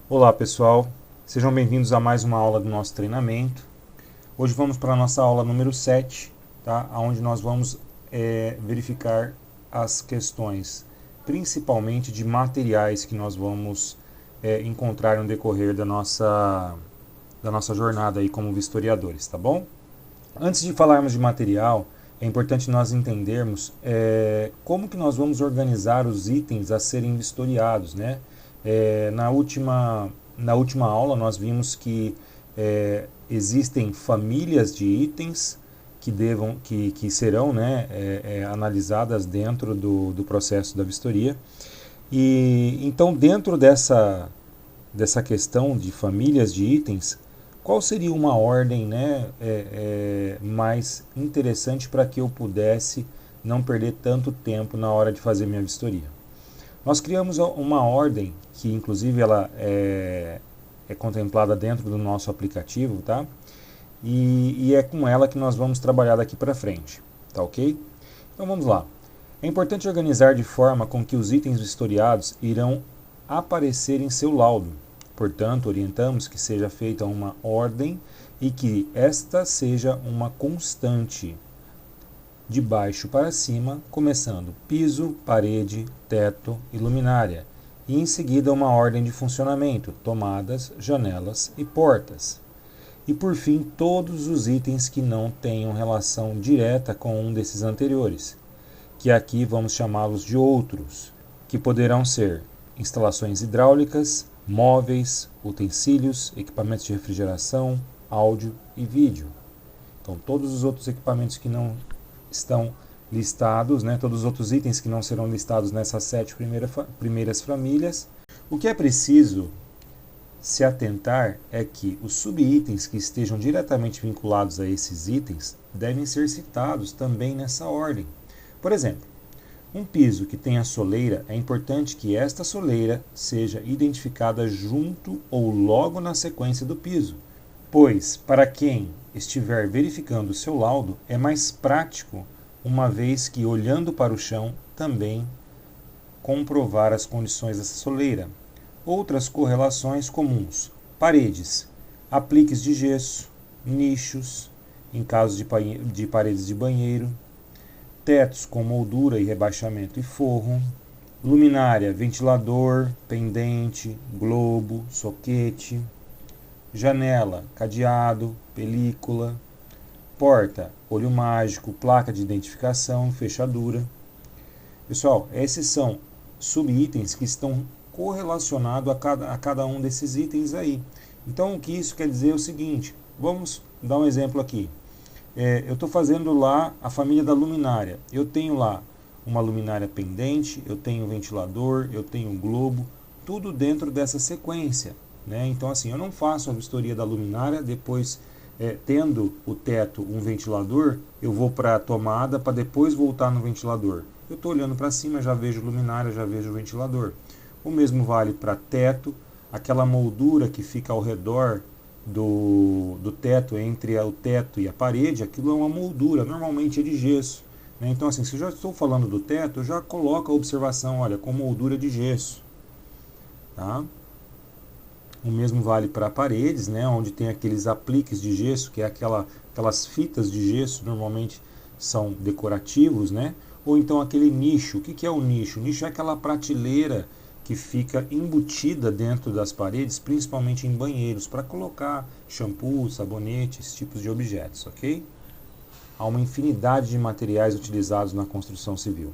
Olá pessoal, sejam bem-vindos a mais uma aula do nosso treinamento. Hoje vamos para a nossa aula número 7, tá? Onde nós vamos verificar as questões, principalmente de materiais que nós vamos encontrar no decorrer da nossa jornada aí como vistoriadores, tá bom? Antes de falarmos de material, é importante nós entendermos como que nós vamos organizar os itens a serem vistoriados, né? Na última aula nós vimos que existem famílias de itens que serão, né, analisadas dentro do processo da vistoria. E então, dentro dessa questão de famílias de itens, qual seria uma ordem, né, mais interessante para que eu pudesse não perder tanto tempo na hora de fazer minha vistoria? Nós criamos uma ordem que, inclusive, ela é contemplada dentro do nosso aplicativo, tá? E é com ela que nós vamos trabalhar daqui para frente, tá ok? Então vamos lá. É importante organizar de forma com que os itens vistoriados irão aparecer em seu laudo. Portanto, orientamos que seja feita uma ordem e que esta seja uma constante, de baixo para cima, começando piso, parede, teto e luminária, e em seguida uma ordem de funcionamento, tomadas, janelas e portas. E por fim, todos os itens que não tenham relação direta com um desses anteriores, que aqui vamos chamá-los de outros, que poderão ser instalações hidráulicas, móveis, utensílios, equipamentos de refrigeração, áudio e vídeo. Então, todos os outros equipamentos que não estão listados, né, todos os outros itens que não serão listados nessas 7 primeiras famílias. O que é preciso se atentar é que os subitens que estejam diretamente vinculados a esses itens devem ser citados também nessa ordem. Por exemplo, um piso que tenha soleira, é importante que esta soleira seja identificada junto ou logo na sequência do piso, pois, para quem estiver verificando o seu laudo, é mais prático, uma vez que, olhando para o chão, também comprovar as condições dessa soleira. Outras correlações comuns: paredes, apliques de gesso, nichos, em caso de paredes de banheiro, tetos com moldura e rebaixamento e forro, luminária, ventilador, pendente, globo, soquete, janela, cadeado, película, porta, olho mágico, placa de identificação, fechadura. Pessoal, esses são subitens que estão correlacionados a cada um desses itens aí. Então, o que isso quer dizer é o seguinte, vamos dar um exemplo aqui. Eu estou fazendo lá a família da luminária. Eu tenho lá uma luminária pendente, eu tenho um ventilador, eu tenho um globo, tudo dentro dessa sequência, né? Então, assim, eu não faço a vistoria da luminária, depois, tendo o teto um ventilador, eu vou para a tomada para depois voltar no ventilador. Eu estou olhando para cima, já vejo luminária, já vejo o ventilador. O mesmo vale para teto, aquela moldura que fica ao redor do teto, entre o teto e a parede, aquilo é uma moldura, normalmente é de gesso, né? Então, assim, se eu já estou falando do teto, eu já coloco a observação, olha, com moldura de gesso, tá? O mesmo vale para paredes, né, onde tem aqueles apliques de gesso, que é aquelas fitas de gesso, normalmente são decorativos, né? Ou então aquele nicho. O que é o nicho? O nicho é aquela prateleira que fica embutida dentro das paredes, principalmente em banheiros, para colocar shampoo, sabonete, esses tipos de objetos, ok? Há uma infinidade de materiais utilizados na construção civil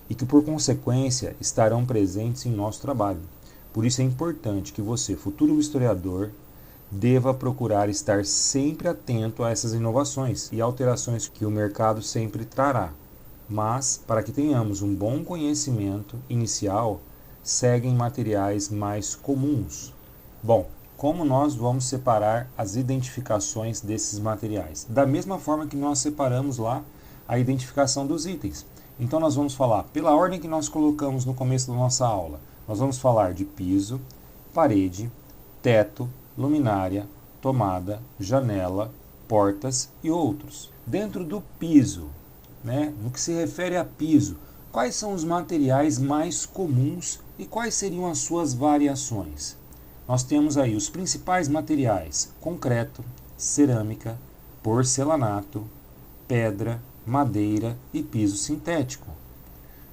e que, por consequência, estarão presentes em nosso trabalho. Por isso é importante que você, futuro historiador, deva procurar estar sempre atento a essas inovações e alterações que o mercado sempre trará. Mas, para que tenhamos um bom conhecimento inicial, seguem materiais mais comuns. Bom, como nós vamos separar as identificações desses materiais? Da mesma forma que nós separamos lá a identificação dos itens. Então nós vamos falar, pela ordem que nós colocamos no começo da nossa aula, nós vamos falar de piso, parede, teto, luminária, tomada, janela, portas e outros. Dentro do piso, né, no que se refere a piso, quais são os materiais mais comuns e quais seriam as suas variações? nós temos aí os principais materiais: concreto, cerâmica, porcelanato, pedra, madeira e piso sintético.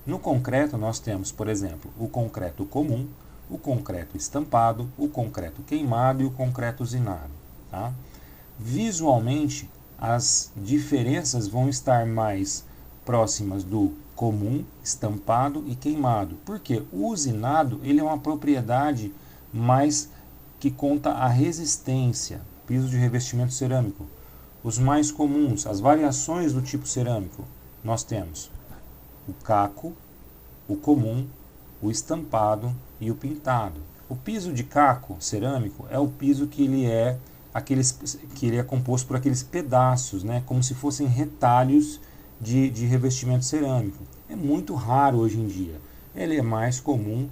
No concreto nós temos, por exemplo, o concreto comum, o concreto estampado, o concreto queimado e o concreto usinado. Tá? Visualmente, as diferenças vão estar mais próximas do comum, estampado e queimado. Porque o usinado ele é uma propriedade mais que conta a resistência, piso de revestimento cerâmico. Os mais comuns, as variações do tipo cerâmico, nós temos o caco, o comum, o estampado e o pintado. O piso de caco cerâmico é o piso que ele é composto por aqueles pedaços, né, como se fossem retalhos de revestimento cerâmico. É muito raro hoje em dia. Ele é mais comum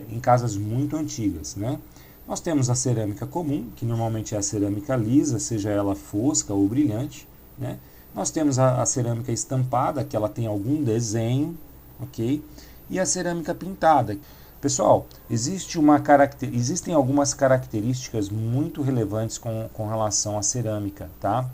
em casas muito antigas, né? Nós temos a cerâmica comum, que normalmente é a cerâmica lisa, seja ela fosca ou brilhante, né? Nós temos a cerâmica estampada, que ela tem algum desenho, ok? E a cerâmica pintada. Pessoal, existem algumas características muito relevantes com relação à cerâmica, tá?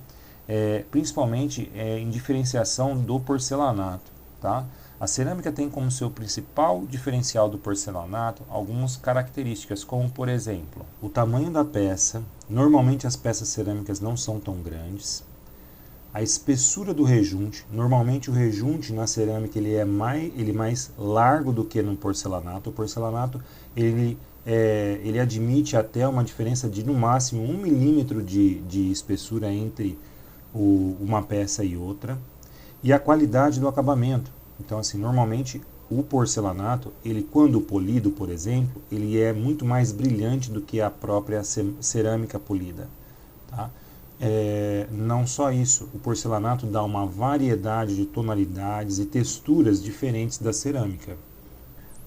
Principalmente em diferenciação do porcelanato, tá? A cerâmica tem como seu principal diferencial do porcelanato algumas características, como por exemplo, o tamanho da peça. Normalmente as peças cerâmicas não são tão grandes. A espessura do rejunte. Normalmente o rejunte na cerâmica ele é mais largo do que no porcelanato. O porcelanato ele admite até uma diferença de no máximo 1 milímetro de espessura entre uma peça e outra. E a qualidade do acabamento. Então, assim, normalmente o porcelanato, ele quando polido, por exemplo, ele é muito mais brilhante do que a própria cerâmica polida. Tá? Não só isso, o porcelanato dá uma variedade de tonalidades e texturas diferentes da cerâmica.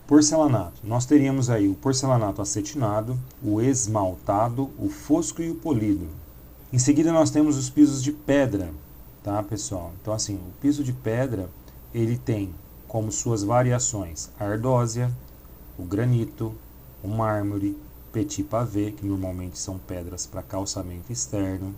Porcelanato, nós teríamos aí o porcelanato acetinado, o esmaltado, o fosco e o polido. Em seguida nós temos os pisos de pedra, tá, pessoal? Então, assim, o piso de pedra ele tem como suas variações a ardósia, o granito, o mármore, petit pavé, que normalmente são pedras para calçamento externo,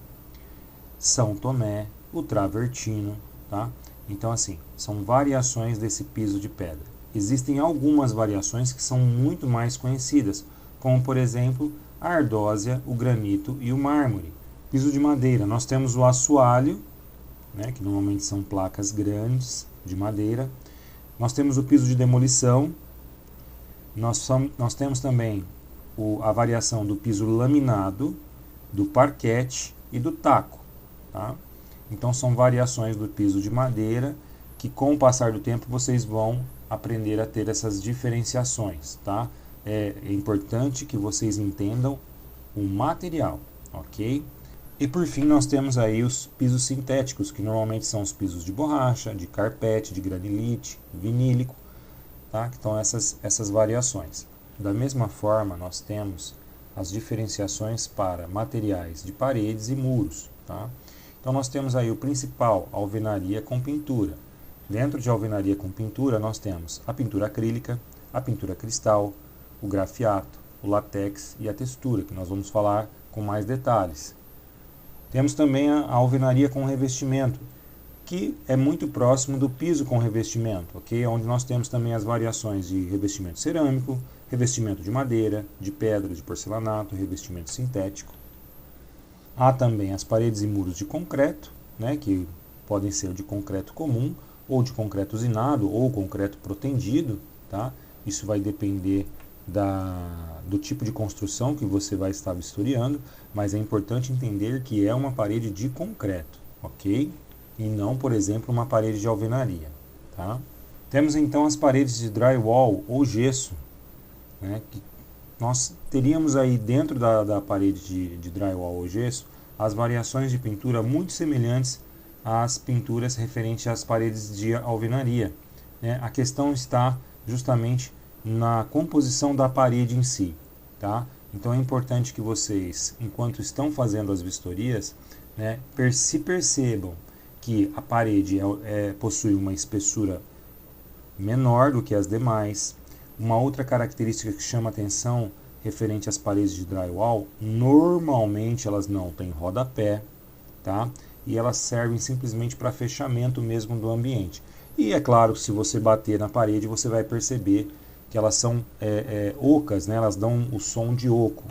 São Tomé, o travertino, tá? Então, assim, são variações desse piso de pedra. Existem algumas variações que são muito mais conhecidas, como, por exemplo, a ardósia, o granito e o mármore. Piso de madeira, nós temos o assoalho, né, que normalmente são placas grandes de madeira. Nós temos o piso de demolição. Nós temos também a variação do piso laminado, do parquete e do taco. Tá? Então são variações do piso de madeira que com o passar do tempo vocês vão aprender a ter essas diferenciações. Tá? É importante que vocês entendam o material, ok? E por fim nós temos aí os pisos sintéticos, que normalmente são os pisos de borracha, de carpete, de granilite, vinílico, tá? Então essas variações. Da mesma forma nós temos as diferenciações para materiais de paredes e muros, tá? Então nós temos aí o principal, a alvenaria com pintura. Dentro de alvenaria com pintura nós temos a pintura acrílica, a pintura cristal, o grafiato, o látex e a textura, que nós vamos falar com mais detalhes. Temos também a alvenaria com revestimento, que é muito próximo do piso com revestimento, ok? Onde nós temos também as variações de revestimento cerâmico, revestimento de madeira, de pedra, de porcelanato, revestimento sintético. Há também as paredes e muros de concreto, né, que podem ser de concreto comum, ou de concreto usinado, ou concreto protendido. Tá? Isso vai depender do tipo de construção que você vai estar vistoriando, mas é importante entender que é uma parede de concreto, ok? E não, por exemplo, uma parede de alvenaria. Tá? Temos então as paredes de drywall ou gesso, né, que nós teríamos aí dentro da parede de drywall ou gesso as variações de pintura muito semelhantes às pinturas referentes às paredes de alvenaria. Né? A questão está justamente na composição da parede em si. Tá? Então é importante que vocês, enquanto estão fazendo as vistorias, né, se percebam que a parede possui uma espessura menor do que as demais. Uma outra característica que chama atenção referente às paredes de drywall, normalmente elas não têm rodapé, tá? E elas servem simplesmente para fechamento mesmo do ambiente. E é claro que se você bater na parede, você vai perceber que elas são ocas, né? Elas dão o som de oco.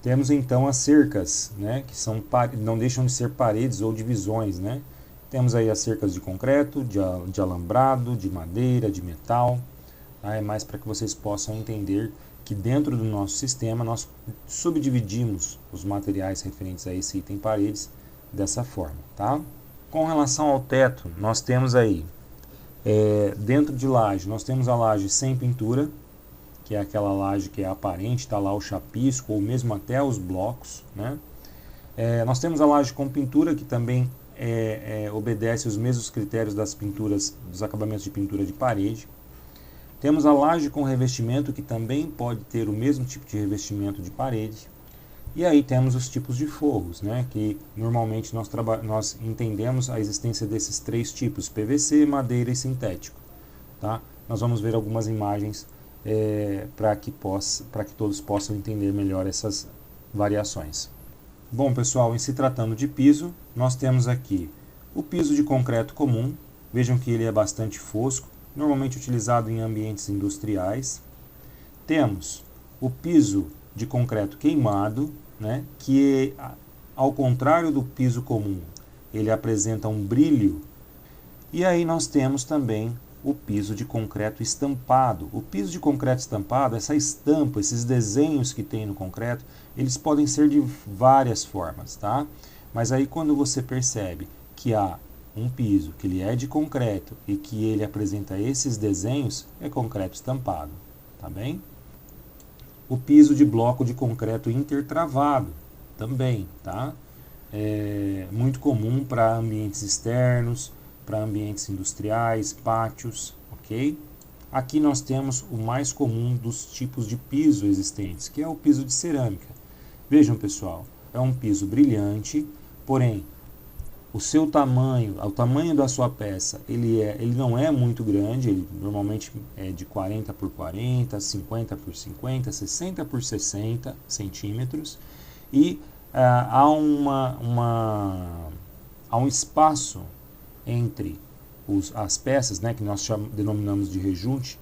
Temos então as cercas, né? Que não deixam de ser paredes ou divisões, né? Temos aí as cercas de concreto, de alambrado, de madeira, de metal. Tá? É mais para que vocês possam entender que dentro do nosso sistema nós subdividimos os materiais referentes a esse item paredes dessa forma, tá? Com relação ao teto, nós temos aí, dentro de laje, nós temos a laje sem pintura, que é aquela laje que é aparente, está lá o chapisco ou mesmo até os blocos, né? Nós temos a laje com pintura, que também obedece os mesmos critérios das pinturas, dos acabamentos de pintura de parede. Temos a laje com revestimento, que também pode ter o mesmo tipo de revestimento de parede. E aí temos os tipos de forros, né, que normalmente nós entendemos a existência desses 3 tipos, PVC, madeira e sintético. Tá? Nós vamos ver algumas imagens para que todos possam entender melhor essas variações. Bom, pessoal, em se tratando de piso, nós temos aqui o piso de concreto comum. Vejam que ele é bastante fosco, normalmente utilizado em ambientes industriais. Temos o piso de concreto queimado, né, que ao contrário do piso comum, ele apresenta um brilho. E aí nós temos também o piso de concreto estampado. O piso de concreto estampado, essa estampa, esses desenhos que tem no concreto, eles podem ser de várias formas, tá? Mas aí quando você percebe que há um piso que ele é de concreto e que ele apresenta esses desenhos, é concreto estampado, tá bem? O piso de bloco de concreto intertravado, também, tá? É muito comum para ambientes externos, para ambientes industriais, pátios, ok? Aqui nós temos o mais comum dos tipos de piso existentes, que é o piso de cerâmica. Vejam, pessoal, é um piso brilhante, porém, o tamanho da sua peça, ele não é muito grande, ele normalmente é de 40 por 40, 50 por 50, 60 por 60 centímetros, e há um espaço entre as peças, né, que nós denominamos de rejunte,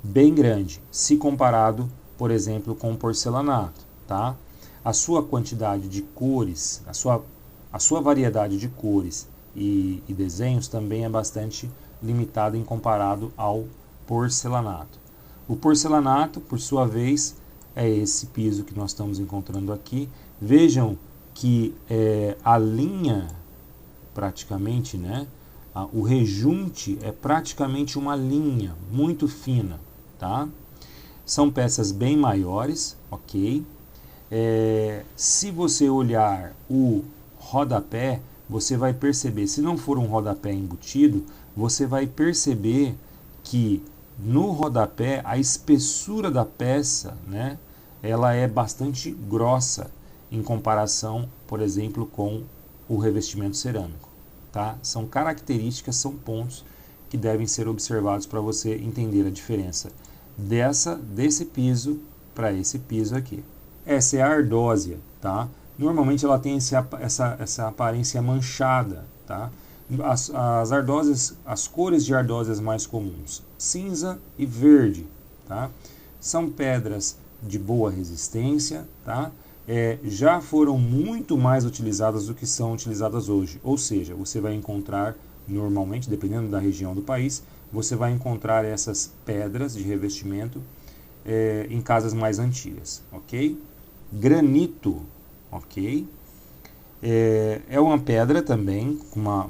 bem grande, se comparado, por exemplo, com o porcelanato, tá? A sua quantidade de cores, a sua variedade de cores e desenhos também é bastante limitada em comparado ao porcelanato. O porcelanato, por sua vez, é esse piso que nós estamos encontrando aqui. Vejam que a linha, praticamente, né, o rejunte é praticamente uma linha muito fina, tá? São peças bem maiores, ok? Se você olhar o rodapé, você vai perceber, se não for um rodapé embutido, você vai perceber que no rodapé a espessura da peça, né, ela é bastante grossa em comparação, por exemplo, com o revestimento cerâmico, tá? São características, são pontos que devem ser observados para você entender a diferença desse piso para esse piso aqui. Essa é a ardósia, tá? Normalmente ela tem essa aparência manchada, tá? As ardósias, as cores de ardósias mais comuns, cinza e verde, tá? São pedras de boa resistência, tá? Já foram muito mais utilizadas do que são utilizadas hoje. Ou seja, você vai encontrar, normalmente, dependendo da região do país, você vai encontrar essas pedras de revestimento em casas mais antigas, ok? Granito, ok? É uma pedra também com uma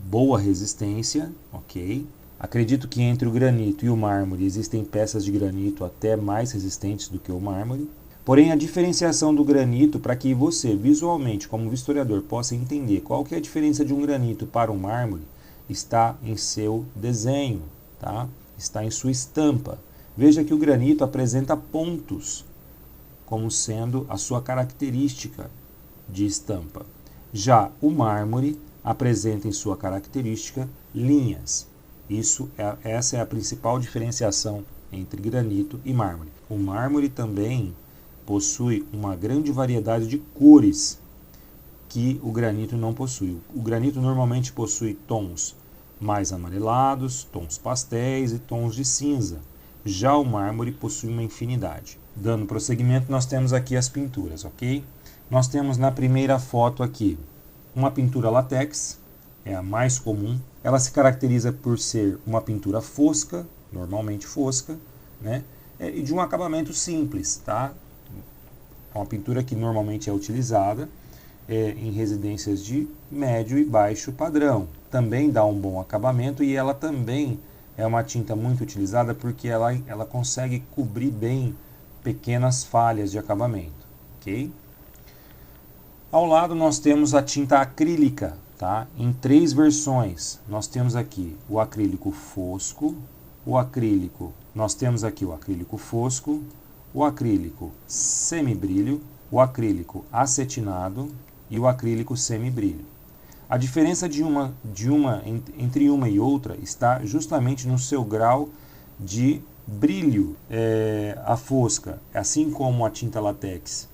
boa resistência, ok? Acredito que entre o granito e o mármore existem peças de granito até mais resistentes do que o mármore. Porém, a diferenciação do granito, para que você, visualmente, como vistoriador, possa entender qual que é a diferença de um granito para um mármore, está em seu desenho, tá? Está em sua estampa. Veja que o granito apresenta pontos, como sendo a sua característica de estampa. Já o mármore apresenta em sua característica linhas. Essa é a principal diferenciação entre granito e mármore. O mármore também possui uma grande variedade de cores que o granito não possui. O granito normalmente possui tons mais amarelados, tons pastéis e tons de cinza. Já o mármore possui uma infinidade. Dando prosseguimento, nós temos aqui as pinturas, ok? Nós temos na primeira foto aqui uma pintura látex, é a mais comum. Ela se caracteriza por ser uma pintura fosca, normalmente fosca, né? E de um acabamento simples, tá? É uma pintura que normalmente é utilizada em residências de médio e baixo padrão. Também dá um bom acabamento e ela também é uma tinta muito utilizada porque ela consegue cobrir bem pequenas falhas de acabamento, ok? Ao lado nós temos a tinta acrílica, tá? Em 3 versões. Nós temos aqui o acrílico fosco, nós temos aqui o acrílico fosco, o acrílico semibrilho, o acrílico acetinado e o acrílico semibrilho. A diferença entre uma e outra está justamente no seu grau de brilho. A fosca, assim como a tinta látex,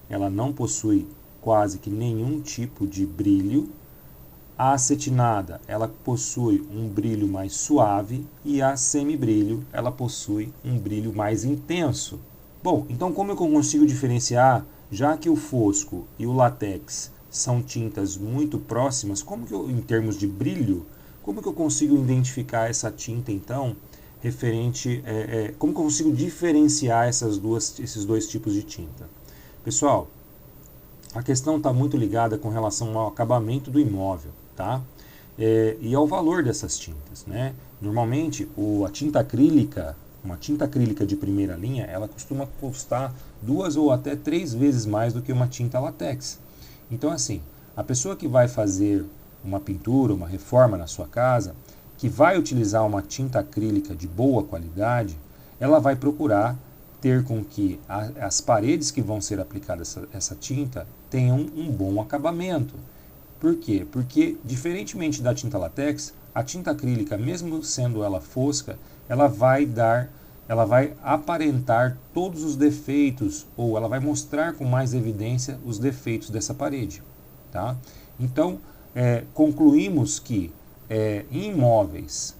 ela não possui quase que nenhum tipo de brilho. A acetinada, ela possui um brilho mais suave e a semibrilho, ela possui um brilho mais intenso. Bom, então como eu consigo diferenciar, já que o fosco e o látex são tintas muito próximas, em termos de brilho, como que eu consigo identificar essa tinta então, como que eu consigo diferenciar esses dois tipos de tinta? Pessoal, a questão está muito ligada com relação ao acabamento do imóvel, tá? E ao valor dessas tintas, né? Normalmente, uma tinta acrílica de primeira linha, ela costuma custar 2 ou até 3 vezes mais do que uma tinta látex. Então, assim, a pessoa que vai fazer uma pintura, uma reforma na sua casa, que vai utilizar uma tinta acrílica de boa qualidade, ela vai procurar ter com que as paredes que vão ser aplicadas essa tinta tenham um bom acabamento. Por quê? Porque, diferentemente da tinta látex, a tinta acrílica, mesmo sendo ela fosca, ela vai aparentar todos os defeitos, ou ela vai mostrar com mais evidência os defeitos dessa parede, tá? Então, concluímos que em imóveis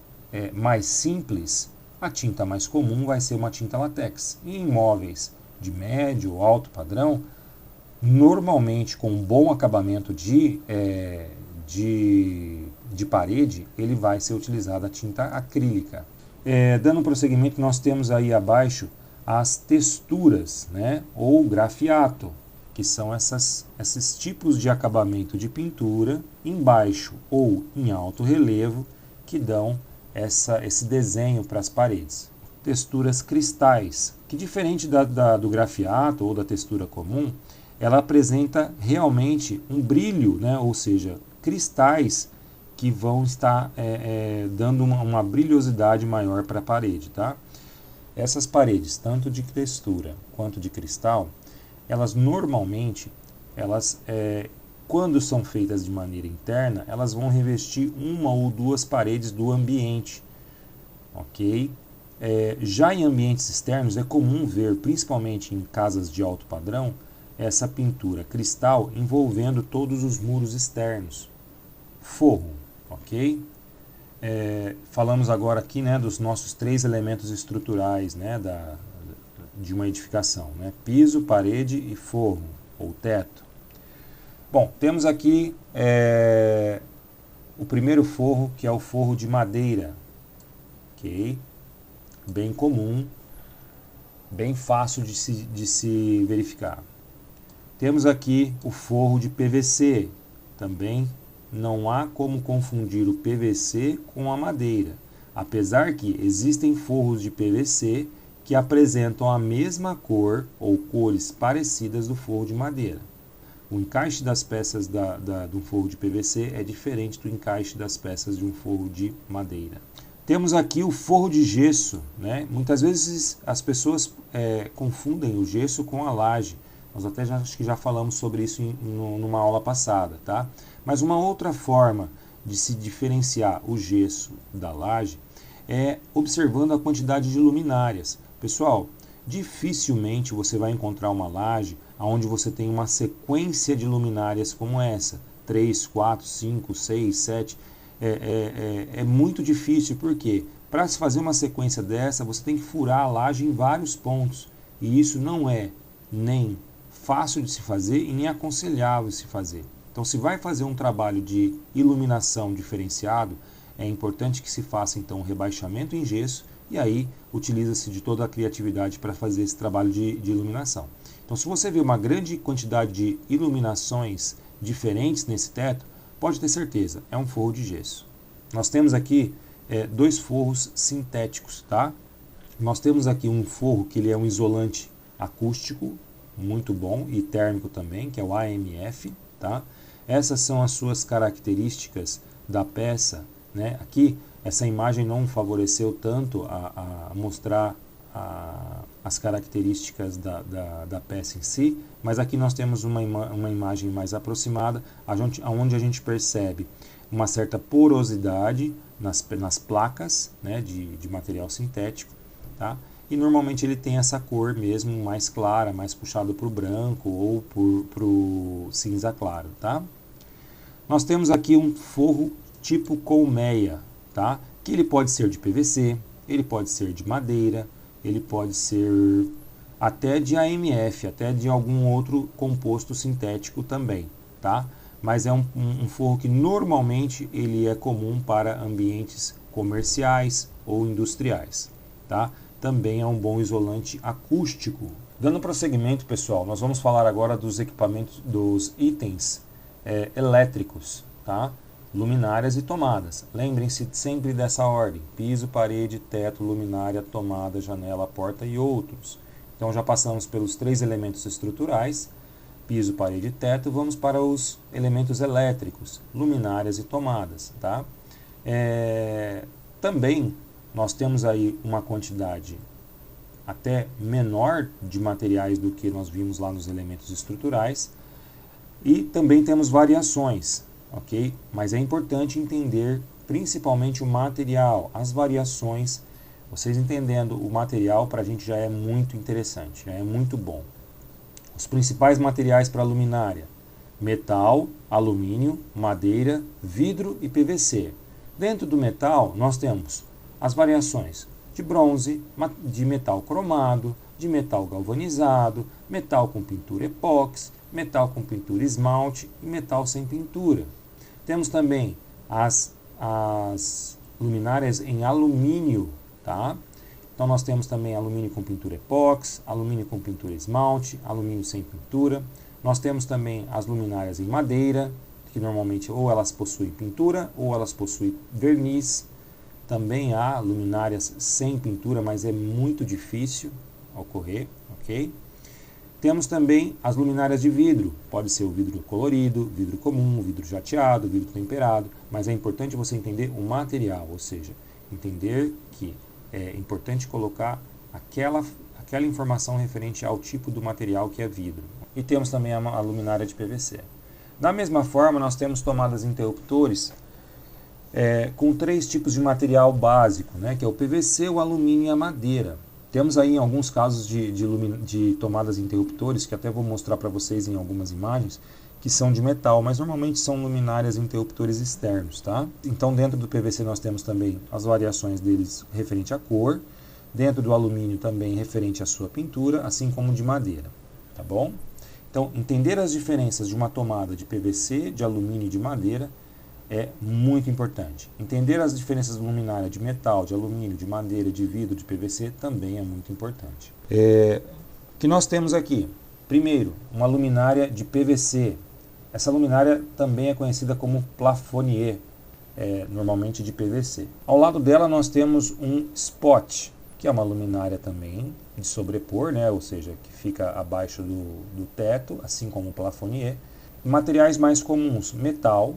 mais simples, a tinta mais comum vai ser uma tinta látex. Em imóveis de médio ou alto padrão, normalmente com um bom acabamento de parede, ele vai ser utilizada a tinta acrílica. Dando prosseguimento, nós temos aí abaixo as texturas, né, ou grafiato, que são esses tipos de acabamento de pintura em baixo ou em alto relevo que dão esse desenho para as paredes. Texturas cristais, que diferente do grafiato ou da textura comum, ela apresenta realmente um brilho, né, ou seja, cristais que vão estar dando uma brilhosidade maior para a parede, tá? Essas paredes, tanto de textura quanto de cristal, elas normalmente, quando são feitas de maneira interna, elas vão revestir uma ou 2 paredes do ambiente, ok? Já em ambientes externos é comum ver, principalmente em casas de alto padrão, essa pintura cristal envolvendo todos os muros externos. Forro, ok? Falamos agora aqui, né, dos nossos 3 elementos estruturais, né, de uma edificação, né? Piso, parede e forro, ou teto. Bom, temos aqui o primeiro forro, que é o forro de madeira, ok? Bem comum, bem fácil de se verificar. Temos aqui o forro de PVC, também não há como confundir o PVC com a madeira, apesar que existem forros de PVC que apresentam a mesma cor ou cores parecidas do forro de madeira. O encaixe das peças do forro de PVC é diferente do encaixe das peças de um forro de madeira. Temos aqui o forro de gesso, né? Muitas vezes as pessoas confundem o gesso com a laje. Nós até acho que já falamos sobre isso numa aula passada, tá? Mas uma outra forma de se diferenciar o gesso da laje é observando a quantidade de luminárias. Pessoal, dificilmente você vai encontrar uma laje onde você tem uma sequência de luminárias como essa, 3, 4, 5, 6, 7, é muito difícil, porque para se fazer uma sequência dessa, você tem que furar a laje em vários pontos, e isso não é nem fácil de se fazer e nem aconselhável de se fazer. Então, se vai fazer um trabalho de iluminação diferenciado, é importante que se faça então um rebaixamento em gesso, e aí utiliza-se de toda a criatividade para fazer esse trabalho de iluminação. Então, se você vê uma grande quantidade de iluminações diferentes nesse teto, pode ter certeza, é um forro de gesso. Nós temos aqui dois forros sintéticos, tá? Nós temos aqui um forro que ele é um isolante acústico, muito bom, e térmico também, que é o AMF, tá? Essas são as suas características da peça, né? Aqui, essa imagem não favoreceu tanto a mostrar as características da peça em si, mas aqui nós temos uma imagem mais aproximada, onde a gente percebe uma certa porosidade nas placas, né, de material sintético, tá? E normalmente ele tem essa cor mesmo mais clara, mais puxado para o branco ou para o cinza claro, tá? Nós temos aqui um forro tipo colmeia, tá? Que ele pode ser de PVC, ele pode ser de madeira, ele pode ser até de AMF, até de algum outro composto sintético também, tá? Mas é um forro que normalmente ele é comum para ambientes comerciais ou industriais, tá? Também é um bom isolante acústico. Dando prosseguimento, pessoal, nós vamos falar agora dos equipamentos, dos itens elétricos, tá? Luminárias e tomadas. Lembrem-se sempre dessa ordem: piso, parede, teto, luminária, tomada, janela, porta e outros. Então já passamos pelos 3 elementos estruturais: piso, parede e teto. Vamos para os elementos elétricos, luminárias e tomadas, tá? Também nós temos aí uma quantidade até menor de materiais do que nós vimos lá nos elementos estruturais, e também temos variações, ok? Mas é importante entender principalmente o material, as variações. Vocês entendendo o material para a gente já é muito interessante, já é muito bom. Os principais materiais para luminária: metal, alumínio, madeira, vidro e PVC. Dentro do metal nós temos as variações de bronze, de metal cromado, de metal galvanizado, metal com pintura epóxi, metal com pintura esmalte e metal sem pintura. Temos também as luminárias em alumínio, tá? Então nós temos também alumínio com pintura epóxi, alumínio com pintura esmalte, alumínio sem pintura. Nós temos também as luminárias em madeira, que normalmente ou elas possuem pintura ou elas possuem verniz. Também há luminárias sem pintura, mas é muito difícil ocorrer, ok? Temos também as luminárias de vidro. Pode ser o vidro colorido, vidro comum, vidro jateado, vidro temperado, mas é importante você entender o material, ou seja, entender que é importante colocar aquela informação referente ao tipo do material que é vidro. E temos também a luminária de PVC. Da mesma forma, nós temos tomadas interruptores com 3 tipos de material básico, né, que é o PVC, o alumínio e a madeira. Temos aí alguns casos de tomadas interruptores, que até vou mostrar para vocês em algumas imagens, que são de metal, mas normalmente são luminárias interruptores externos, tá? Então dentro do PVC nós temos também as variações deles referente à cor, dentro do alumínio também referente à sua pintura, assim como de madeira, tá bom? Então entender as diferenças de uma tomada de PVC, de alumínio e de madeira é muito importante. Entender as diferenças luminárias de metal, de alumínio, de madeira, de vidro, de PVC também é muito importante. O que nós temos aqui? Primeiro, uma luminária de PVC. Essa luminária também é conhecida como plafonier, normalmente de PVC. Ao lado dela nós temos um spot, que é uma luminária também de sobrepor, né? Ou seja, que fica abaixo do teto, assim como o plafonier. Materiais mais comuns: metal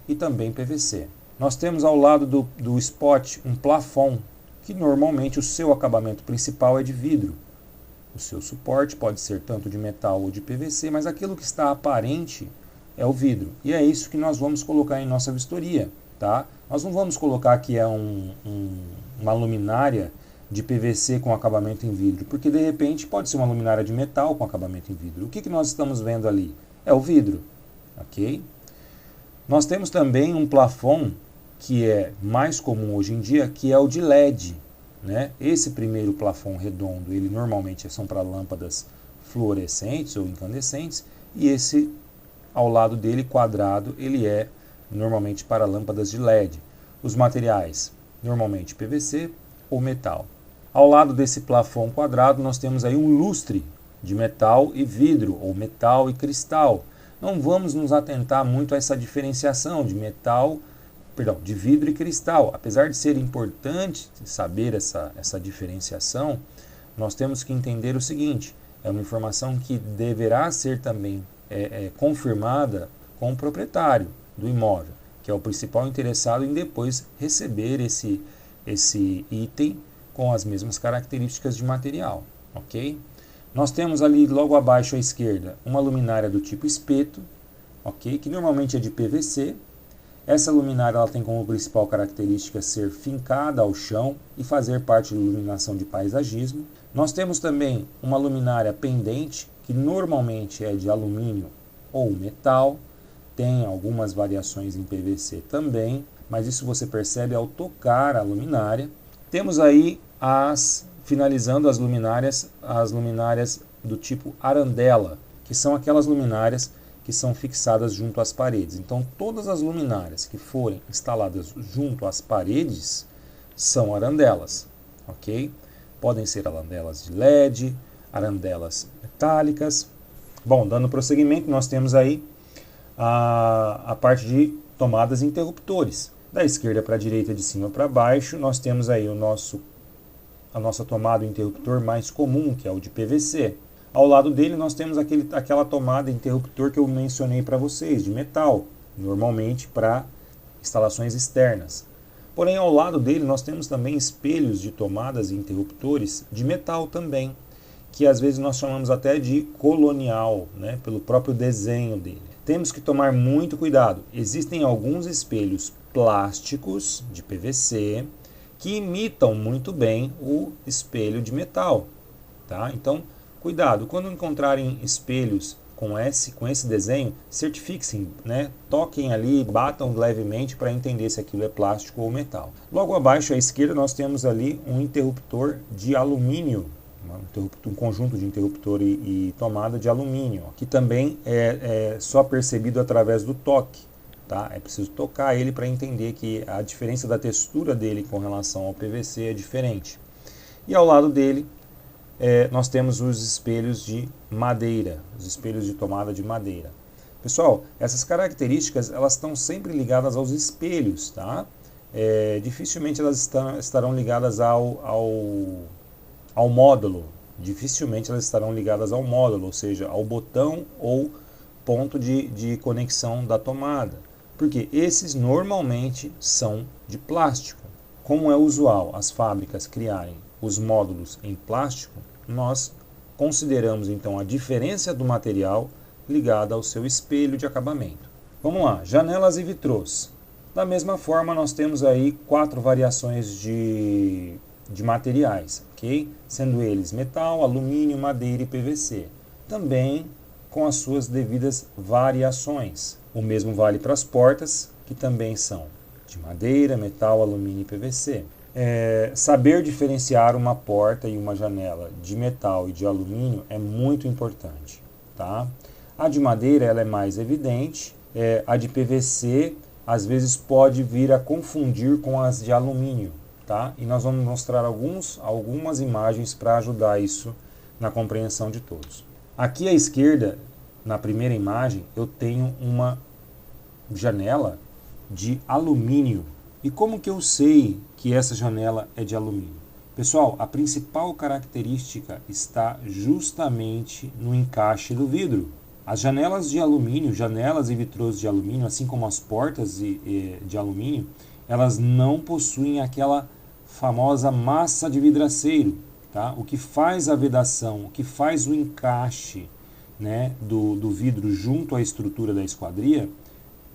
e também PVC. Nós temos ao lado do spot um plafond, que normalmente o seu acabamento principal é de vidro. O seu suporte pode ser tanto de metal ou de PVC, mas aquilo que está aparente é o vidro. E é isso que nós vamos colocar em nossa vistoria, tá? Nós não vamos colocar que é uma luminária de PVC com acabamento em vidro? Porque de repente pode ser uma luminária de metal com acabamento em vidro. O que nós estamos vendo ali? É o vidro, ok? Nós temos também um plafond que é mais comum hoje em dia, que é o de LED, né? Esse primeiro plafond redondo, ele normalmente são para lâmpadas fluorescentes ou incandescentes, e esse ao lado dele, quadrado, ele é normalmente para lâmpadas de LED. Os materiais, normalmente PVC ou metal. Ao lado desse plafond quadrado, nós temos aí um lustre de metal e vidro, ou metal e cristal. Não vamos nos atentar muito a essa diferenciação de de vidro e cristal. Apesar de ser importante saber essa diferenciação, nós temos que entender o seguinte: é uma informação que deverá ser também confirmada com o proprietário do imóvel, que é o principal interessado em depois receber esse item com as mesmas características de material, ok? Nós temos ali logo abaixo à esquerda uma luminária do tipo espeto, ok? Que normalmente é de PVC. Essa luminária ela tem como principal característica ser fincada ao chão e fazer parte da iluminação de paisagismo. Nós temos também uma luminária pendente, que normalmente é de alumínio ou metal. Tem algumas variações em PVC também, mas isso você percebe ao tocar a luminária. Temos aí finalizando as luminárias do tipo arandela, que são aquelas luminárias que são fixadas junto às paredes. Então, todas as luminárias que forem instaladas junto às paredes são arandelas, ok? Podem ser arandelas de LED, arandelas metálicas. Bom, dando prosseguimento, nós temos aí a parte de tomadas e interruptores. Da esquerda para a direita, de cima para baixo, nós temos aí a nossa tomada e interruptor mais comum, que é o de PVC. Ao lado dele nós temos aquela tomada e interruptor que eu mencionei para vocês, de metal, normalmente para instalações externas. Porém, ao lado dele nós temos também espelhos de tomadas e interruptores de metal também, que às vezes nós chamamos até de colonial, né, pelo próprio desenho dele. Temos que tomar muito cuidado. Existem alguns espelhos plásticos de PVC que imitam muito bem o espelho de metal, tá? Então, cuidado, quando encontrarem espelhos com esse desenho, certifiquem, né? Toquem ali, batam levemente para entender se aquilo é plástico ou metal. Logo abaixo à esquerda nós temos ali um interruptor de alumínio, um conjunto de interruptor e tomada de alumínio, que também é só percebido através do toque. Tá? É preciso tocar ele para entender que a diferença da textura dele com relação ao PVC é diferente. E ao lado dele nós temos os espelhos de madeira, os espelhos de tomada de madeira. Pessoal, essas características elas estão sempre ligadas aos espelhos, tá? Dificilmente elas estarão ligadas ao módulo, dificilmente elas estarão ligadas ao módulo, ou seja, ao botão ou ponto de conexão da tomada, porque esses normalmente são de plástico. Como é usual as fábricas criarem os módulos em plástico, nós consideramos então a diferença do material ligada ao seu espelho de acabamento. Vamos lá, janelas e vitrôs. Da mesma forma, nós temos aí 4 variações de materiais, ok? Sendo eles metal, alumínio, madeira e PVC. Também com as suas devidas variações. O mesmo vale para as portas, que também são de madeira, metal, alumínio e PVC. Saber diferenciar uma porta e uma janela de metal e de alumínio é muito importante, tá? A de madeira ela é mais evidente, a de PVC às vezes pode vir a confundir com as de alumínio, tá? E nós vamos mostrar algumas imagens para ajudar isso na compreensão de todos. Aqui à esquerda, na primeira imagem, eu tenho uma janela de alumínio. E como que eu sei que essa janela é de alumínio? Pessoal, a principal característica está justamente no encaixe do vidro. As janelas de alumínio, janelas e vitrôs de alumínio, assim como as portas de alumínio, elas não possuem aquela famosa massa de vidraceiro. Tá? O que faz a vedação, o que faz o encaixe, né, do vidro junto à estrutura da esquadria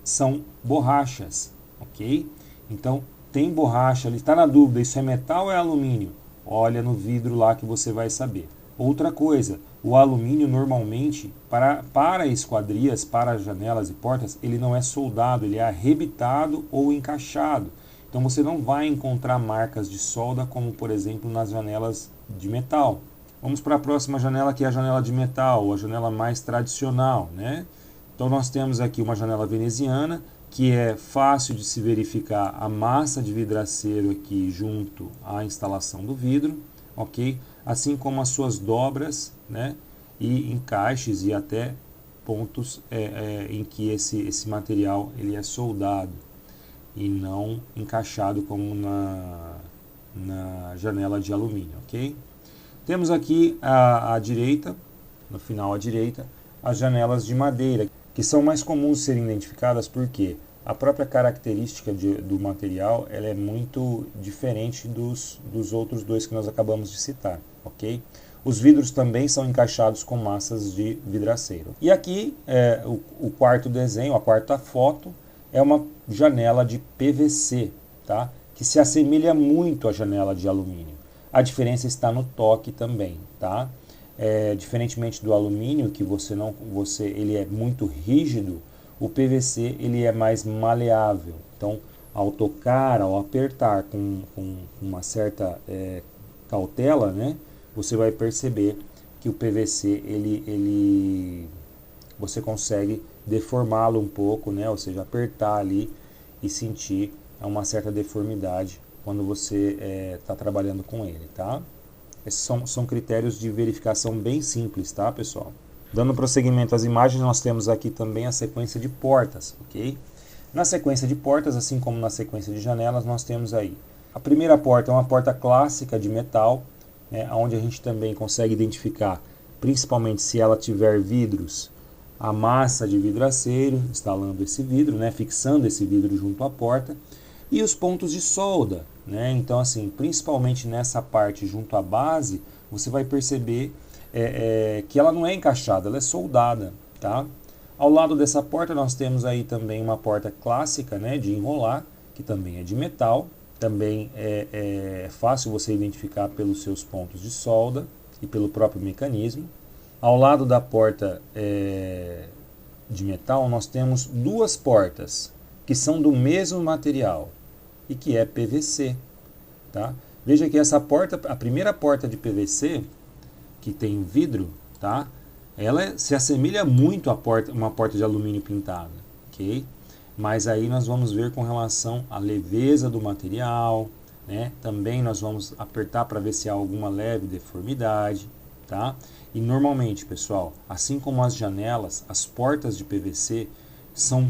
são borrachas, ok? Então, tem borracha, ele está na dúvida, isso é metal ou é alumínio? olha no vidro lá que você vai saber. Outra coisa, o alumínio normalmente, para esquadrias, para janelas e portas, ele não é soldado, ele é arrebitado ou encaixado. Então você não vai encontrar marcas de solda como, por exemplo, nas janelas de metal. Vamos para a próxima janela, que é a janela de metal, a janela mais tradicional, né? Então nós temos aqui uma janela veneziana, que é fácil de se verificar a massa de vidraceiro aqui junto à instalação do vidro, ok? Assim como as suas dobras, né? E encaixes e até pontos em que esse material ele é soldado e não encaixado como na janela de alumínio, ok? Temos aqui à direita, no final à direita, as janelas de madeira, que são mais comuns de serem identificadas porque a própria característica do material ela é muito diferente dos outros dois que nós acabamos de citar, ok? Os vidros também são encaixados com massas de vidraceiro. E aqui o quarto desenho, a quarta foto, é uma janela de PVC, tá? Que se assemelha muito à janela de alumínio. A diferença está no toque também, tá? Diferentemente do alumínio, que ele é muito rígido, o PVC ele é mais maleável. Então, ao tocar, ao apertar com uma certa cautela, né, você vai perceber que o PVC você consegue deformá-lo um pouco, né, ou seja, apertar ali e sentir uma certa deformidade quando você está trabalhando com ele, tá? Esses são critérios de verificação bem simples, tá, pessoal? Dando prosseguimento às imagens, nós temos aqui também a sequência de portas, ok? Na sequência de portas, assim como na sequência de janelas, nós temos aí a primeira porta é uma porta clássica de metal, né, onde a gente também consegue identificar, principalmente se ela tiver vidros, a massa de vidraceiro, instalando esse vidro, né, fixando esse vidro junto à porta, e os pontos de solda, né? Então, assim, principalmente nessa parte junto à base, você vai perceber que ela não é encaixada, ela é soldada, tá? Ao lado dessa porta nós temos aí também uma porta clássica, né, de enrolar, que também é de metal, também é fácil você identificar pelos seus pontos de solda e pelo próprio mecanismo. Ao lado da porta de metal nós temos duas portas que são do mesmo material e que é PVC, tá? Veja que essa porta, a primeira porta de PVC que tem vidro, tá? Ela se assemelha muito a uma porta de alumínio pintada, ok? Mas aí nós vamos ver com relação à leveza do material, né? Também nós vamos apertar para ver se há alguma leve deformidade, tá? E normalmente, pessoal, assim como as janelas, as portas de PVC são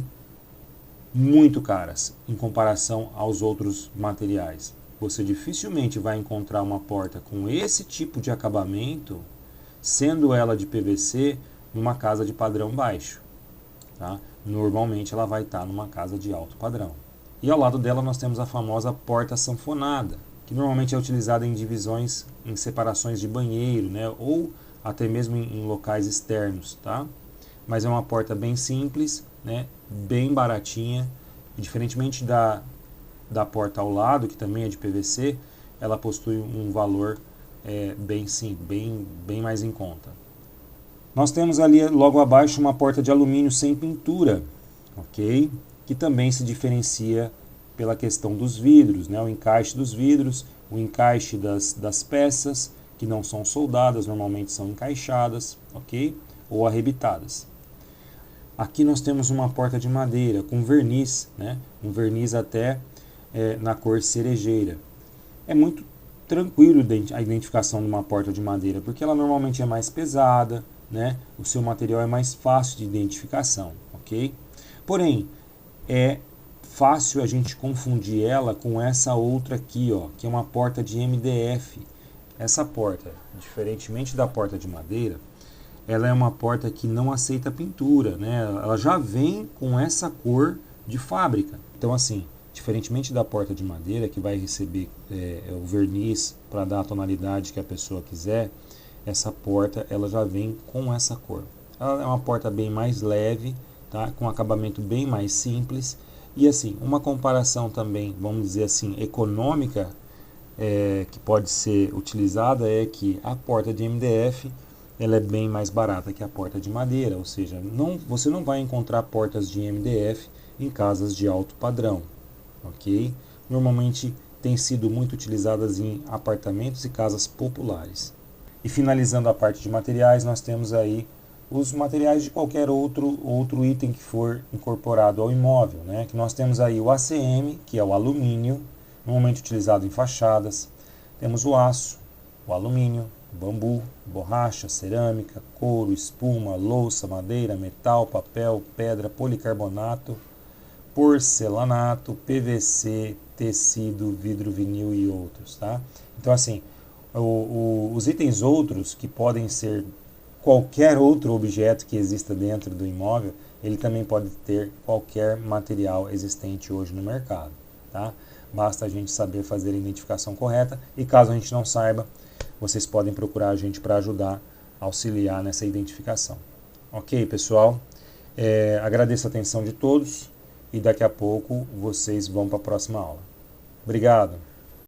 muito caras em comparação aos outros materiais. Você dificilmente vai encontrar uma porta com esse tipo de acabamento, sendo ela de PVC, numa casa de padrão baixo, tá? Normalmente ela vai estar numa casa de alto padrão. E ao lado dela nós temos a famosa porta sanfonada, que normalmente é utilizada em divisões, em separações de banheiro, né? Ou até mesmo em locais externos, tá? Mas é uma porta bem simples, né? Bem baratinha, e diferentemente da porta ao lado, que também é de PVC, ela possui um valor bem simples, bem mais em conta. Nós temos ali logo abaixo uma porta de alumínio sem pintura, ok? Que também se diferencia pela questão dos vidros, né? O encaixe dos vidros, o encaixe das peças, que não são soldadas, normalmente são encaixadas, ok? Ou arrebitadas. Aqui nós temos uma porta de madeira com verniz, né? Um verniz até na cor cerejeira. É muito tranquilo a identificação de uma porta de madeira, porque ela normalmente é mais pesada, né? O seu material é mais fácil de identificação, ok? Porém, é fácil a gente confundir ela com essa outra aqui, ó, que é uma porta de MDF. Essa porta, diferentemente da porta de madeira, ela é uma porta que não aceita pintura, né? Ela já vem com essa cor de fábrica. Então, assim, diferentemente da porta de madeira, que vai receber o verniz para dar a tonalidade que a pessoa quiser, essa porta ela já vem com essa cor. Ela é uma porta bem mais leve, tá? Com um acabamento bem mais simples. E assim, uma comparação também, vamos dizer assim, econômica, que pode ser utilizada é que a porta de MDF ela é bem mais barata que a porta de madeira, ou seja, você não vai encontrar portas de MDF em casas de alto padrão, ok? Normalmente tem sido muito utilizadas em apartamentos e casas populares. E finalizando a parte de materiais, nós temos aí os materiais de qualquer outro item que for incorporado ao imóvel, né? Que nós temos aí o ACM, que é o alumínio, normalmente utilizado em fachadas. Temos o aço, o alumínio, bambu, borracha, cerâmica, couro, espuma, louça, madeira, metal, papel, pedra, policarbonato, porcelanato, PVC, tecido, vidro, vinil e outros, tá? Então, assim, os itens outros, que podem ser qualquer outro objeto que exista dentro do imóvel, ele também pode ter qualquer material existente hoje no mercado, tá? Basta a gente saber fazer a identificação correta e caso a gente não saiba, vocês podem procurar a gente para ajudar, auxiliar nessa identificação. Ok, pessoal? Agradeço a atenção de todos e daqui a pouco vocês vão para a próxima aula. Obrigado!